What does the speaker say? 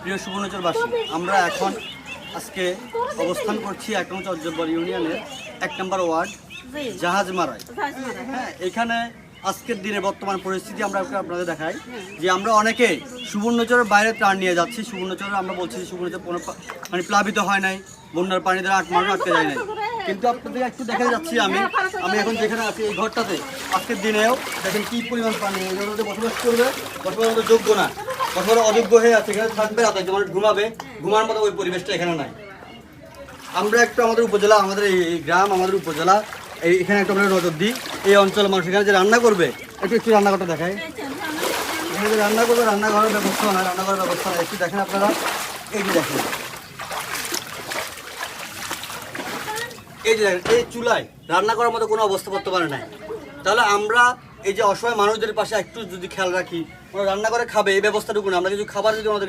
প্রিয় সুবর্ণচরবাসী, আমরা এখন আজকে অবস্থান করছি 1 নং চৌদ্দবর ইউনিয়নের 1 নম্বর ওয়ার্ড জাহাজমারায়। হ্যাঁ, এখানে আজকের দিনে বর্তমান পরিস্থিতি আমরা আপনাদের দেখাই যে আমরা অনেকে সুবর্ণচরের বাইরে ত্রাণ নিয়ে যাচ্ছি। সুবর্ণচরে আমরা বলছি যে সুবর্ণচর কোনো মানে প্লাবিত হয় নাই, বন্যার পানি দ্বারা মানুষ আটকে যায় নাই। কিন্তু আপনাদের একটু দেখা যাচ্ছি আমি এখন যেখানে আছি এই ঘরটাতে আজকের দিনেও দেখেন কি পরিমাণ পানি এর মধ্যে বসবাস করবে, বসবাস যোগ্য না, বসবাস অযোগ্য হয়ে আছে। এখানে থাকবে রাতে যেমন ঘুমাবে, ঘুমার মতো ওই পরিবেশটা এখানে নাই। আমরা একটু আমাদের উপজেলা, আমাদের এই গ্রাম, আমাদের উপজেলা এখানে একটু আমরা নজর দিই। এই অঞ্চলের মানুষ এখানে যে রান্না করবে একটু রান্নাঘরটা দেখায়। এখানে যে রান্না করবে রান্নাঘরের ব্যবস্থা নয়, রান্নাঘরের ব্যবস্থা নয়। একটু দেখেন আপনারা, এই যে দেখেন, এই যে দেখেন, এই চুলায় রান্না করার মতো কোনো অবস্থা বর্তমানে নাই। তাহলে আমরা এই যে অসহায় মানুষদের পাশে একটু যদি খেয়াল রাখি, ওরা রান্না করে খাবে এই ব্যবস্থাটুকু না, আমরা কিছু খাবার যদি আমাদের